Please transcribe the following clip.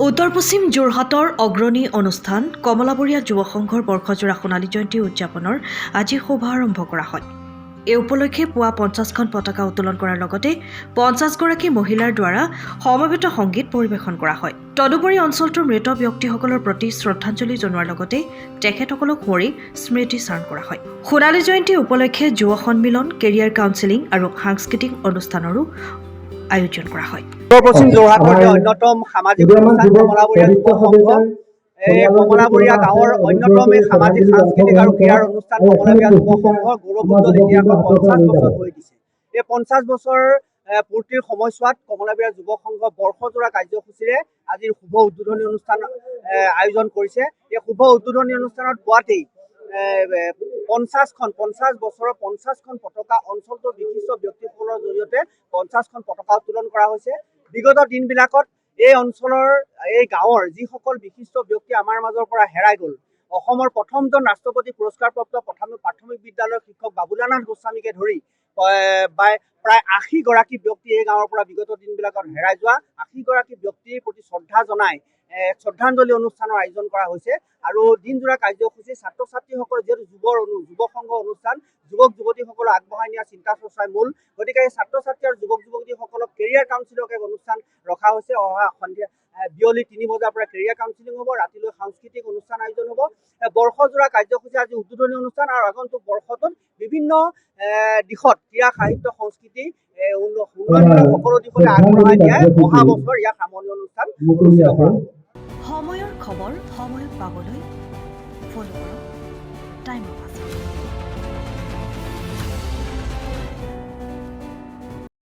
উত্তৰ পশ্চিম যোৰহাটৰ অগ্ৰণী অনুষ্ঠান কমলাবৰীয়া যুৱ সংঘৰ বৰ্ষজোৰা সোণালী জয়ন্তী উদযাপনৰ আজি শুভাৰম্ভ কৰা হয়। এই উপলক্ষে পুৱা 50খন পতাকা উত্তোলন কৰাৰ লগতে 50গৰাকী মহিলাৰ দ্বাৰা সমবেত সংগীত পৰিৱেশন কৰা হয়। তদুপৰি অঞ্চলটোৰ মৃত ব্যক্তিসকলৰ প্ৰতি শ্ৰদ্ধাঞ্জলি জনোৱাৰ লগতে তেখেতসকলক মৰি স্মৃতিচাৰণ কৰা হয়। সোণালী জয়ন্তী উপলক্ষে যুৱ সন্মিলন, কেৰিয়াৰ কাউন্সেলিং আৰু সাংস্কৃতিক অনুষ্ঠানৰো আয়োজন কৰা হয়। উত্তৰ পশ্চিম যোৰহাটৰ অন্যতম সামাজিক অনুষ্ঠান কমলাবৰীয়া যুৱ সংঘ কমলাবৰীয়া গাঁৱৰ অন্যতম সামাজিক সাংস্কৃতিক আৰু ক্ৰীড়াৰ অনুষ্ঠান কমলাবৰীয়া যুৱ সংঘৰ গৌৰৱোজ্জ্বল ইতিহাসত 50 বছৰ হৈ দিছে। এই 50 বছৰ পূৰ্তিৰ সময়ছোৱাত কমলাবৰীয়া যুৱ সংঘ বৰ্ষজোৰা কাৰ্যসূচীৰে আজিৰ শুভ উদ্বোধনী অনুষ্ঠান আয়োজন কৰিছে। এই শুভ উদ্বোধনী অনুষ্ঠানত পুৱাতেই 50 বছৰৰ 50খন পতাকা অঞ্চলটোৰ বিশিষ্ট ব্যক্তিসকলৰ জৰিয়তে 50খন পতাকা উত্তোলন কৰা হৈছে। বিগত দিনবিলাকত এই অঞ্চলৰ এই গাঁৱৰ যিসকল বিশিষ্ট ব্যক্তি আমাৰ মাজৰ পৰা হেৰাই গ'ল, অসমৰ প্ৰথমজন ৰাষ্ট্ৰপতি পুৰস্কাৰপ্ৰাপ্ত প্ৰাথমিক বিদ্যালয়ৰ শিক্ষক বাবুলানাথ গোস্বামীকে ধৰি প্ৰায় 80গৰাকী ব্যক্তি এই গাঁৱৰ পৰা বিগত দিনবিলাকত হেৰাই যোৱা 80গৰাকী ব্যক্তিৰ প্ৰতি শ্ৰদ্ধা জনাই শ্ৰদ্ধাঞ্জলি অনুষ্ঠানৰ আয়োজন কৰা হৈছে। আৰু দিনজোৰা কাৰ্যসূচী ছাত্ৰ ছাত্ৰীসকলে যিহেতু যুৱ সংঘ অনুষ্ঠান, যুৱক যুৱতীসকলক আগবঢ়াই নিয়া চিন্তা চৰ্চাই মূল, গতিকে এই ছাত্ৰ ছাত্ৰী আৰু যুৱক যুৱতীসকলক কেৰিয়াৰ কাউন্সিলক এক অনুষ্ঠান ৰখা হৈছে। অহা সন্ধিয়া বিয়লি 3 বজাৰ পৰা কেৰিয়াৰ কাউন্সিলিং হ'ব, ৰাতিলৈ সাংস্কৃতিক অনুষ্ঠান আয়োজন হ'ব। বৰ্ষজোৰা কাৰ্যসূচী আজি উদ্বোধনী অনুষ্ঠান আৰু আগন্তুক বৰ্ষটোত বিভিন্ন দিশত ক্ৰীড়া, সাহিত্য, সংস্কৃতি উন্নয়নমূলক সকলো দিশতে আগবঢ়াই নিয়াই অহা বছৰ ইয়াৰ সামৰণি অনুষ্ঠান অনুষ্ঠিত কৰা হ'ব। সময়ৰ খবৰ সময়ত পাবলৈ ফ'ল' কৰক টাইম অৱ আছাম।